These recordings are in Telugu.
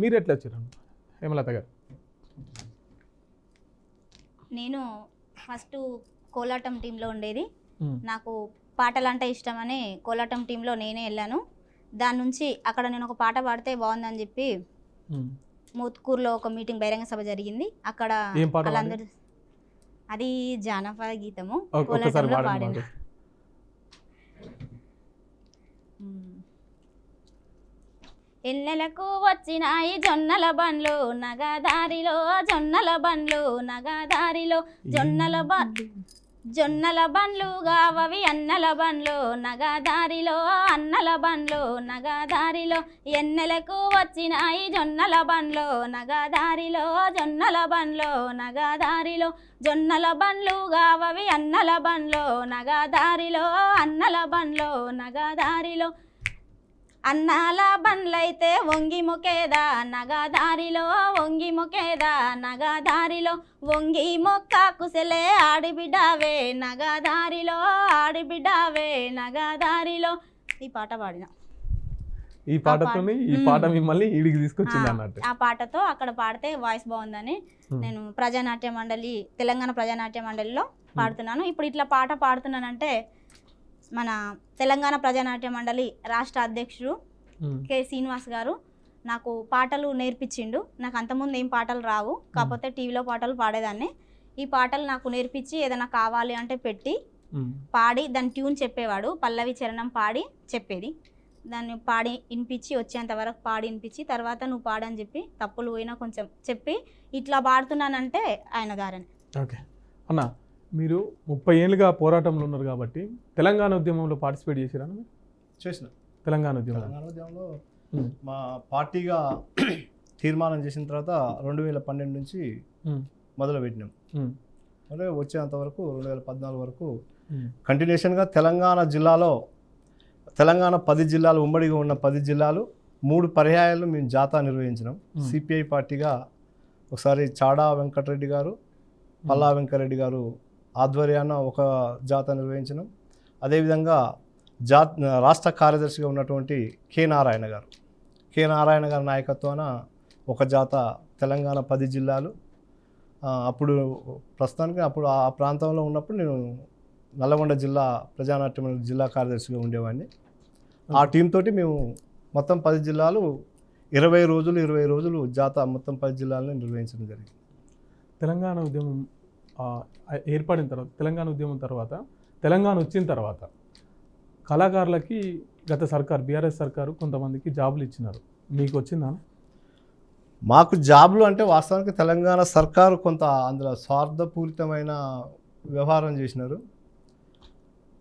మీరు ఎట్లా వచ్చారు హేమలత గారు? నేను ఫస్ట్ కోలాటం టీంలో ఉండేది. నాకు పాటలు అంటే ఇష్టమని కోలాటం టీంలో నేనే వెళ్ళాను. దాని నుంచి అక్కడ నేను ఒక పాట పాడితే బాగుందని చెప్పి మోత్కూరులో ఒక మీటింగ్ బహిరంగ సభ జరిగింది. అక్కడ వాళ్ళందరూ అది జానపద గీతము కోలాటంలో పాడిన. ఎన్నెలకు వచ్చినాయి జొన్నల బండ్లు నగదారిలో, జొన్నల బండ్లు నగదారిలో, జొన్నల బండ్లు గావవి అన్నల బండ్లు నగదారిలో, అన్నల బండ్లు నగదారిలో. ఎన్నెలకు వచ్చినాయి జొన్నల బండ్లు నగదారిలో, జొన్నల బండ్లు నగదారిలో, జొన్నల బండ్లు గావవి అన్నల బండ్లు నగదారిలో, అన్నల బండ్లు నగదారిలో. అన్నాల బండ్లైతే వంగి మొకేదా నగదారిలో, వంగి మొకేదా నగదారిలో, వంగి మొక్క కుసలే ఆడిబిడ్డావే నగదారిలో, ఆడిబిడ్డావే నగదారిలో. ఈ పాట పాడిన. ఈ పాటతోని ఈ పాట మిమ్మల్ని ఈడికి తీసుకొచ్చింది అన్నట్టు. ఆ పాటతో అక్కడ పాడితే వాయిస్ బాగుందని నేను ప్రజానాట్య మండలి, తెలంగాణ ప్రజానాట్య మండలిలో పాడుతున్నాను. ఇప్పుడు ఇట్లా పాట పాడుతున్నానంటే మన తెలంగాణ ప్రజానాట్య మండలి రాష్ట్ర అధ్యక్షుడు కె శ్రీనివాస్ గారు నాకు పాటలు నేర్పించిండు. నాకు అంతకుముందు ఏం పాటలు రావు, కాకపోతే టీవీలో పాటలు పాడేదాన్ని. ఈ పాటలు నాకు నేర్పించి ఏదైనా కావాలి అంటే పెట్టి పాడి దాని ట్యూన్ చెప్పేవాడు. పల్లవి చరణం పాడి చెప్పేది. దాన్ని పాడి వినిపించి వచ్చేంత వరకు పాడి వినిపించి తర్వాత నువ్వు పాడని చెప్పి తప్పులు పోయినా కొంచెం చెప్పి ఇట్లా పాడుతున్నానంటే ఆయన గారని. ఓకే అన్న, మీరు 30 ఏళ్ళుగా పోరాటంలో ఉన్నారు కాబట్టి తెలంగాణ ఉద్యమంలో పార్టిసిపేట్ చేసిరా? చేసిన. తెలంగాణ ఉద్యమంలో మా పార్టీగా తీర్మానం చేసిన తర్వాత 2012 నుంచి మొదలుపెట్టినాం. అంటే వచ్చేంత వరకు 2014 వరకు కంటిన్యూషన్గా తెలంగాణ జిల్లాలో, తెలంగాణ 10 జిల్లాలు, ఉమ్మడిగా ఉన్న 10 జిల్లాలు 3 పర్యాయాలు మేము జాతా నిర్వహించినాం. సిపిఐ పార్టీగా ఒకసారి చాడా వెంకటరెడ్డి గారు, పల్లా వెంకరెడ్డి గారు ఆధ్వర్యాన ఒక జాతా నిర్వహించినాం. అదేవిధంగా రాష్ట్ర కార్యదర్శిగా ఉన్నటువంటి కె నారాయణ గారు నాయకత్వాన ఒక జాతా తెలంగాణ 10 జిల్లాలు. అప్పుడు ప్రస్తుతానికి ఆ ప్రాంతంలో ఉన్నప్పుడు నేను నల్లగొండ జిల్లా ప్రజానాట్య జిల్లా కార్యదర్శిగా ఉండేవాడిని. ఆ టీంతో మేము మొత్తం 10 జిల్లాలు 20 రోజులు జాతా మొత్తం 10 జిల్లాలను నిర్వహించడం జరిగింది. తెలంగాణ ఉద్యమం ఏర్పడిన తర్వాత, తెలంగాణ ఉద్యమం తర్వాత, తెలంగాణ వచ్చిన తర్వాత కళాకారులకి గత సర్కారు, బీఆర్ఎస్ సర్కారు కొంతమందికి జాబులు ఇచ్చినారు. మీకు వచ్చిందా? మాకు జాబులు అంటే వాస్తవానికి తెలంగాణ సర్కారు కొంత అందులో స్వార్థపూరితమైన వ్యవహారం చేసినారు.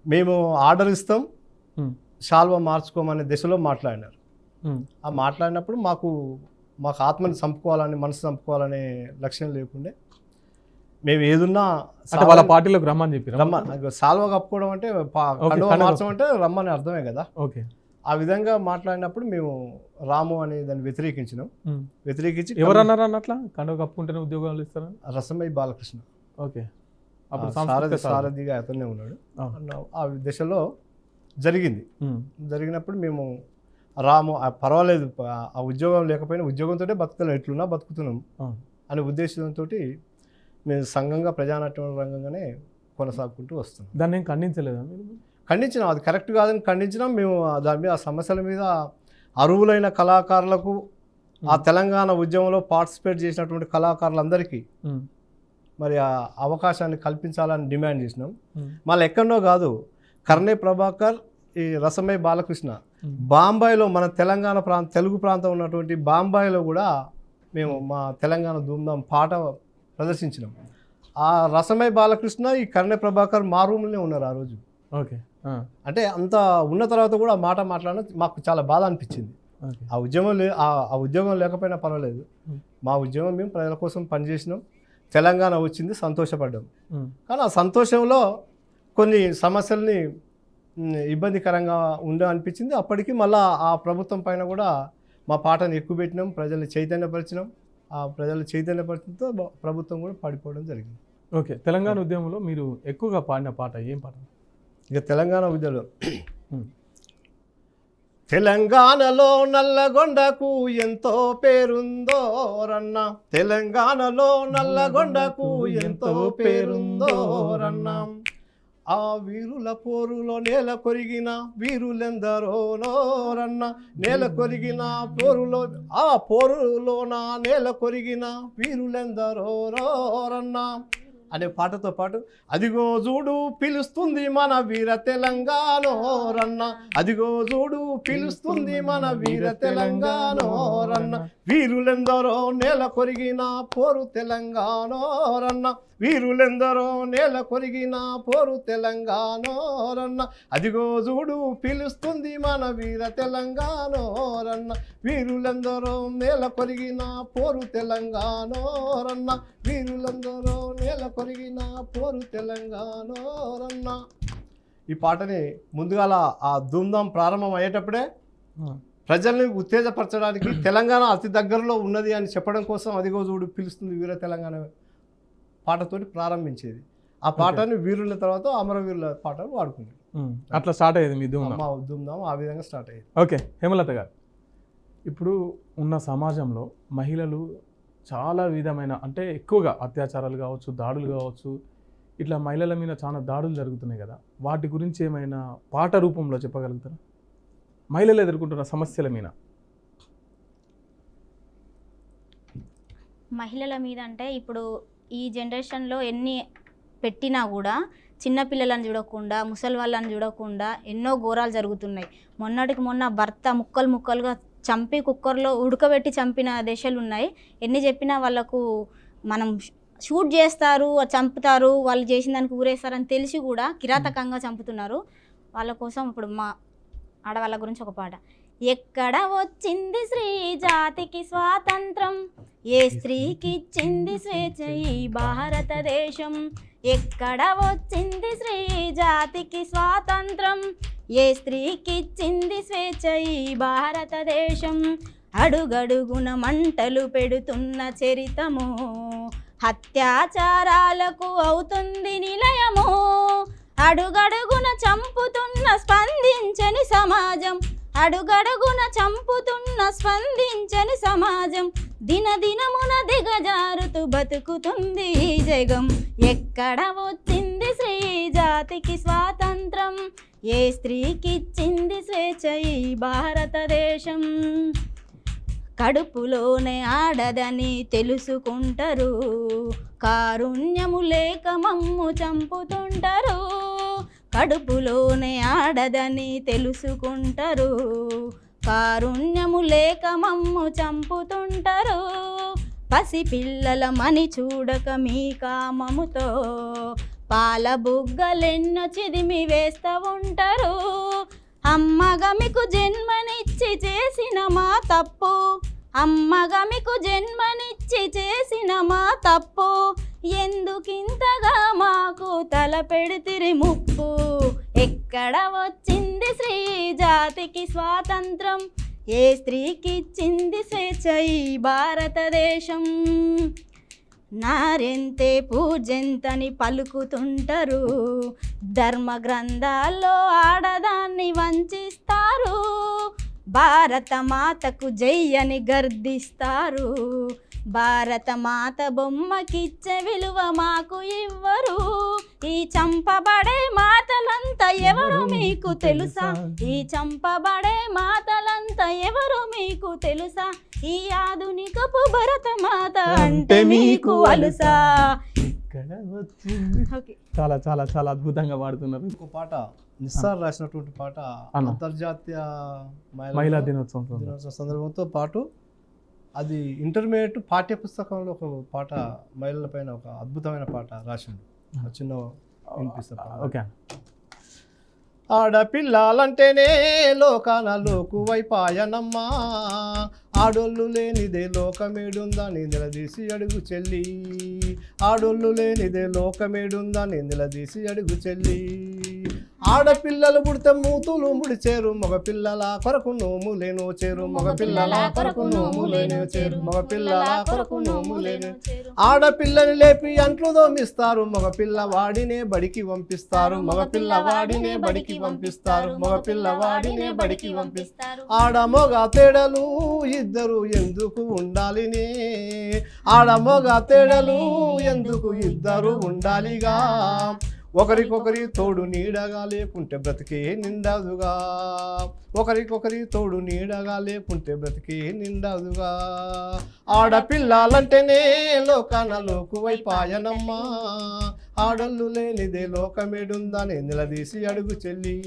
మేము ఆర్డర్ ఇస్తాం, శాల్వా మార్చుకోమనే దిశలో మాట్లాడినారు. ఆ మాట్లాడినప్పుడు మాకు ఆత్మని చంపుకోవాలని, మనసు చంపుకోవాలనే లక్ష్యం లేకుండే మేము ఏదున్నా వాళ్ళ పార్టీలోకి రమ్మని చెప్పి సాల్వా కప్పుకోవడం అంటే మార్చడం అంటే రమ్మని అర్థమే కదా. ఓకే, ఆ విధంగా మాట్లాడినప్పుడు మేము రాము అని దాన్ని వ్యతిరేకించి ఎవరన్నారు అన్నట్లా కండువ కప్పుకుంటేనే ఉద్యోగాలు ఇస్తారని? రసమయ్య బాలకృష్ణ. ఓకే, సారథిగా అతనే ఉన్నాడు. ఆ దిశలో జరిగినప్పుడు మేము రాము పర్వాలేదు, ఆ ఉద్యోగం లేకపోయినా ఉద్యోగంతో బతకలేం, ఎట్లున్నా బతుకుతున్నాం అనే ఉద్దేశంతో మేము సంఘంగా ప్రజానాట్యం రంగంగానే కొనసాగుకుంటూ వస్తున్నాం. దాన్ని ఏం ఖండించలేదా మీరు? ఖండించినాం, అది కరెక్ట్ కాదని ఖండించినాం. మేము దాని మీద, ఆ సమస్యల మీద అర్హులైన కళాకారులకు, ఆ తెలంగాణ ఉద్యమంలో పార్టిసిపేట్ చేసినటువంటి కళాకారులందరికీ మరి ఆ అవకాశాన్ని కల్పించాలని డిమాండ్ చేసినాం. మళ్ళీ ఎక్కడో కాదు, కర్ణే ప్రభాకర్, ఈ రసమయ్య బాలకృష్ణ బాంబాయిలో, మన తెలంగాణ తెలుగు ప్రాంతం ఉన్నటువంటి బాంబాయిలో కూడా మేము మా తెలంగాణ ధూమ్ధాం పాట ప్రదర్శించినాం. ఆ రసమయ్య బాలకృష్ణ, ఈ కర్ణే ప్రభాకర్ మా రూమ్లోనే ఉన్నారు ఆ రోజు. ఓకే, అంటే అంత ఉన్న తర్వాత కూడా మాట మాట్లాడడం మాకు చాలా బాధ అనిపించింది. ఆ ఉద్యోగం లేకపోయినా పర్వాలేదు, మా ఉద్యోగం మేము ప్రజల కోసం పనిచేసినాం, తెలంగాణ వచ్చింది, సంతోషపడ్డాం. కానీ ఆ సంతోషంలో కొన్ని సమస్యల్ని ఇబ్బందికరంగా అనిపించింది. అప్పటికి మళ్ళీ ఆ ప్రభుత్వం పైన కూడా మా పాటను ఎక్కువ పెట్టినాం, ప్రజల్ని చైతన్యపరిచినాం. ఆ ప్రజలు చైతన్యపరచడంతో ప్రభుత్వం కూడా పడిపోవడం జరిగింది. ఓకే, తెలంగాణ ఉద్యమంలో మీరు ఎక్కువగా పాడిన పాట ఏం పాట? ఇక తెలంగాణ ఉద్యమంలో తెలంగాణలో నల్లగొండకు ఎంతో పేరుందో రన్న, తెలంగాణలో నల్లగొండకు ఎంతో పేరుందో రన్న. ఆ వీరుల పోరులో నేల కొరిగిన వీరులెందరో నోరన్న, నేల కొరిగిన పోరులో ఆ పోరులోన నేల కొరిగిన వీరులెందరో నోరన్న అనే పాటతో పాటు అదిగో చూడు పిలుస్తుంది మన వీర తెలంగాణ రన్న, అదిగో చూడు పిలుస్తుంది మన వీర తెలంగాణ రన్న, వీరులెందరో నేల కొరిగిన పోరు తెలంగాణ రన్న, వీరులెందరో నేల కొరిగిన పోరు తెలంగాణ రన్న, అదిగో చూడు పిలుస్తుంది మన వీర తెలంగాణ రన్న, వీరులెందరో నేల కొరిగిన పోరు తెలంగాణ రన్న, వీరులందరూ నేల కొరిగిన పోరు తెలంగాణ రన్న. ఈ పాటని ముందుగాల ఆ ధూమ్ధాం ప్రారంభం అయ్యేటప్పుడే ప్రజల్ని ఉత్తేజపరచడానికి తెలంగాణ అతి దగ్గరలో ఉన్నది అని చెప్పడం కోసం అదిగో చూడు పిలుస్తుంది వీర తెలంగాణ పాటతోటి ప్రారంభించేది. ఆ పాటని వీరుల తర్వాత అమరవీరుల పాటలు వాడుకుంది. అట్లా స్టార్ట్ అయ్యేది మీ ధూమ్ధాం ఆ విధంగా స్టార్ట్ అయ్యేది. ఓకే, హేమలత గారు, ఇప్పుడు ఉన్న సమాజంలో మహిళలు చాలా విధమైన అంటే ఎక్కువగా అత్యాచారాలు కావచ్చు, దాడులు కావచ్చు, ఇట్లా మహిళల మీద చాలా దాడులు జరుగుతున్నాయి కదా, వాటి గురించి ఏమైనా పాట రూపంలో చెప్పగలుగుతారా? మహిళలు ఎదుర్కొంటున్న సమస్యల మీద. మహిళల మీద అంటే ఇప్పుడు ఈ జనరేషన్లో ఎన్ని పెట్టినా కూడా చిన్నపిల్లలను చూడకుండా, ముసలి వాళ్ళని చూడకుండా ఎన్నో ఘోరాలు జరుగుతున్నాయి. మొన్నటికి మొన్న భర్త ముక్కలు ముక్కలుగా చంపి కుక్కర్లో ఉడకబెట్టి చంపిన దేశాలు ఉన్నాయి. ఎన్ని చెప్పినా వాళ్ళకు మనం షూట్ చేస్తారు, చంపుతారు, వాళ్ళు చేసిన దానికి ఊరేస్తారని తెలిసి కూడా కిరాతకంగా చంపుతున్నారు. వాళ్ళ కోసం ఇప్పుడు మా ఆడవాళ్ళ గురించి ఒక పాట. ఎక్కడ వచ్చింది స్త్రీ జాతికి స్వాతంత్రం, ఏ స్త్రీకి ఇచ్చింది స్వేచ్ఛ ఈ భారతదేశం, ఎక్కడ వచ్చింది స్త్రీ జాతికి స్వాతంత్రం, ఏ స్త్రీకి ఇచ్చింది స్వేచ్ఛ ఈ భారతదేశం, అడుగడుగున మంటలు పెడుతున్న చరితము, హత్యాచారాలకు అవుతుంది నిలయము, అడుగడుగున చంపుతున్న స్పందించని సమాజం, అడుగడుగున చంపుతున్న స్పందించని సమాజం, దినదినమున దిగజారుతూ బతుకుతుంది ఈ జగం, ఎక్కడ వచ్చింది స్త్రీ జాతికి స్వాతంత్రం, ఏ స్త్రీకి ఇచ్చింది స్వేచ్ఛ ఈ భారతదేశం, కడుపులోనే ఆడదని తెలుసుకుంటారు, కారుణ్యము లేక మమ్ము చంపుతుంటారు, కడుపులోనే ఆడదని తెలుసుకుంటారు, కారుణ్యము లేక మమ్ము చంపుతుంటారు, పసిపిల్లల మని చూడక మీ కామముతో పాల బుగ్గలెన్నో చిదిమి వేస్తూ ఉంటారు, అమ్మగా మీకు జన్మనిచ్చి చేసిన మా తప్పు, అమ్మగా మీకు జన్మనిచ్చి చేసిన మా తప్పు, ఎందుకింతగా మాకు తల పెడితిరి ముప్పు, ఎక్కడ వచ్చింది స్త్రీ జాతికి స్వాతంత్రం, ఏ స్త్రీకి ఇచ్చింది స్వేచ్ఛ ఈ భారతదేశం, నారెంతే పూజెంతని పలుకుతుంటారు, ధర్మ గ్రంథాల్లో ఆడదాన్ని వంచిస్తారు, భారత మాతకు జై అని గర్దిస్తారు, భారత మాత బొమ్మకిచ్చే విలువ మాకు ఇవ్వరు, ఈ చంపబడే మాతలంతా ఎవరు మీకు తెలుసా, ఈ చంపబడే మాతలంతా ఎవరు మీకు తెలుసా, ఈ ఆధునికపు భరత మాత అంటే మీకు అలుసా. చాలా చాలా చాలా అద్భుతంగా పాడుతున్నారు. ఇంకో పాట నిస్సార్ రాసినటువంటి పాట అంతర్జాతీయ మహిళా దినోత్సవం సందర్భంతో పాటు అది ఇంటర్మీడియట్ పాఠ్య పుస్తకంలో ఒక పాట మహిళల పైన ఒక అద్భుతమైన పాట రాసిండు. చిన్న వినిపిస్తా. ఓకే. ఆడపిల్లాలంటేనే లోకాన లోకువైపాయనమ్మా, ఆడోళ్ళు లేనిదే లోకమేడుందని నిలదీసి అడుగు చెల్లి, ఆడోళ్ళు లేనిదే లోకమేడుందని నిలదీసి అడుగు చెల్లి, ఆడపిల్లలు పుడితే మూతులు ముడిచేరు మగపిల్లల కొరకు నోములేను చేరు మగపిల్లల కొరకు నోములేను చేరు మగపిల్లల కొరకు నోములేను ఆడపిల్లని లేపి అంట్లు దోమిస్తారు మగపిల్లవాడినే బడికి పంపిస్తారు మగపిల్లవాడినే బడికి పంపిస్తారు మగపిల్లవాడినే బడికి పంపిస్తారు ఆడ మగ తేడలు ఇద్దరు ఎందుకు ఉండాలినే ఆడ మగ తేడలు ఎందుకు ఇద్దరు ఉండాలిగా ఒకరికొకరి తోడు నీడగా లేకుంటే బ్రతికే నిండదుగా ఒకరికొకరి తోడు నీడగా లేకుంటే బ్రతికే నిండదుగా ఆడపిల్లాలంటేనే లోకాన లోకువైపాయనమ్మా ఆడళ్ళు లేనిదే లోకమేడుందని నిలదీసి అడుగు చెల్లి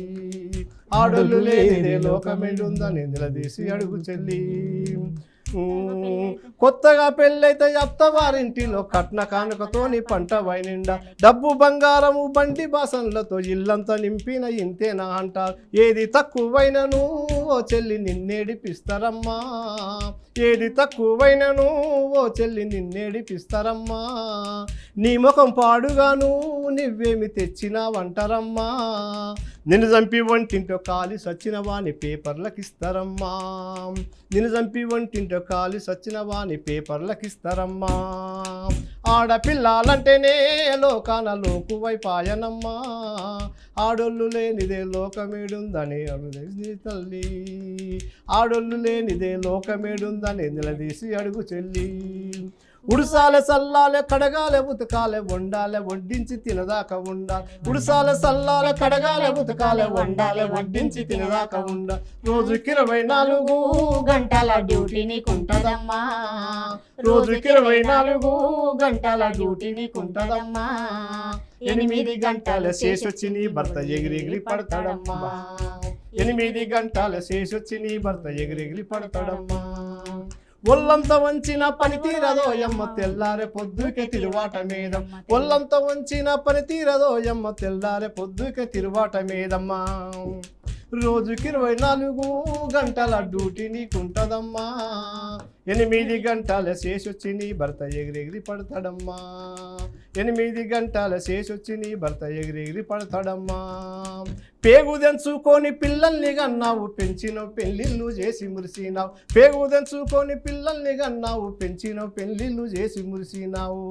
ఆడళ్ళు లేనిదే లోకమేడుందని నిలదీసి అడుగు చెల్లి కొత్తగా పెళ్ళైతే అత్తవారింటిలో కట్న కానుకతోని పంట వైనిండా డబ్బు బంగారము బండి బాసన్లతో ఇల్లంతా నింపిన ఇంతేనా అంటారు ఏది తక్కువైనను ఓ చెల్లి నిన్నేడిపిస్తారమ్మా ఏది తక్కువైనను ఓ చెల్లి నిన్నేడిపిస్తారమ్మా నీ ముఖం పాడుగాను నువ్వేమి తెచ్చినావంటారమ్మా నిన్ను చంపి వంటింటో కాలి సచ్చిన వాని పేపర్లకిస్తారమ్మా నిన్ను చంపి వంటింటో కాలి సచ్చిన వాని పేపర్లకిస్తారమ్మా ఆడపిల్లాలంటేనే లోకాన లోకువైపాయనమ్మా ఆడోళ్ళు లేనిదే లోకమేడుందని అడుగు తల్లి ఆడోళ్ళు లేనిదే లోకమేడుందని నిలదీసి అడుగు చెల్లి ఉడుసాలే సల్లాలే కడగాలే ఉతకాలే వండాలే వడ్డించి తినదాకా ఉండాలి ఉడుసాలే సల్లాలే కడగాలే ఉతకాలే వండాలే వడ్డించి తినదాకా ఉండాలి రోజుకి 24 గంటల డ్యూటీ నీకుంటదమ్మా రోజుకి 24 గంటల డ్యూటీ నీకుంటదమ్మా 8 గంటల శేషొచ్చి నీ భర్త ఎగిరెగిరి పడతాడమ్మా 8 గంటల శేషొచ్చి నీ భర్త ఎగిరెగిరి పడతాడమ్మా ఒళ్ళంతా వంచిన పని తీరదోయమ్మ తెల్లారే పొద్దుకే తిరువాట మీద ఒళ్ళంతా వంచిన పని తీరదోయమ్మ తెల్లారే పొద్దుకే తిరువాట మీదమ్మా రోజుకి 24 గంటల డ్యూటీ నీకుంటదమ్మా 8 గంటల శేషొచ్చి నీ భర్త ఎగిరెగిరి పడతాడమ్మా 8 గంటల శేషొచ్చి నీ భర్త ఎగిరెగిరి పడతాడమ్మా పేగు దెంచుకొని పిల్లల్ని గన్నావు పెంచినావు పెళ్ళిళ్ళు చేసి మురిసినావు పేగు దెంచుకొని పిల్లల్ని గన్నావు పెంచినావు పెళ్ళిళ్ళు చేసి మురిసినావు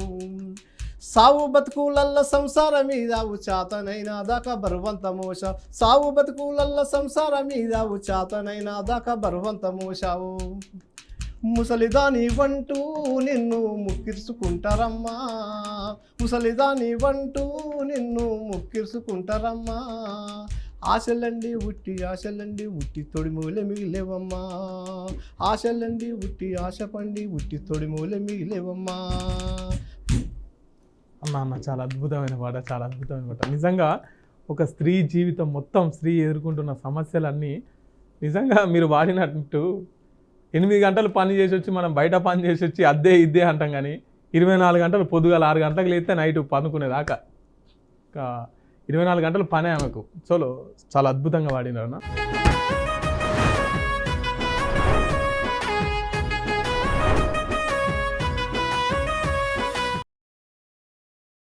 సావు బతుకులల్ల సంసారం మీదావు చాతనైనా దాకా బరువంత మోస సావు బతుకులల్ల సంసారం మీదావు చాతనైనా దాకా బరువంత మోసావు ముసలిదాని వంటూ నిన్ను ముక్కిర్చుకుంటారమ్మా ముసలిదాని వంటూ నిన్ను ముక్కిర్చుకుంటారమ్మా ఆశలండి ఉట్టి తొడిమూలె మిగిలేవమ్మా ఆశలండి ఆశ పండి ఉట్టి తొడిమూలె మిగిలేవమ్మా అన్న చాలా అద్భుతమైన పాట చాలా అద్భుతమైన పాట నిజంగా ఒక స్త్రీ జీవితం మొత్తం స్త్రీ ఎదుర్కొంటున్న సమస్యలన్నీ నిజంగా మీరు వాడినట్టు 8 గంటలు పని చేసి వచ్చి మనం బయట పని చేసి వచ్చి అద్దే ఇద్దే అంటాం కానీ 24 గంటలు పొద్దుగాల 6 గంటలకు లేస్తే నైట్ పనుకునేదాకా 24 గంటలు పనే ఆమెకు చాలా అద్భుతంగా వాడినారు అన్న.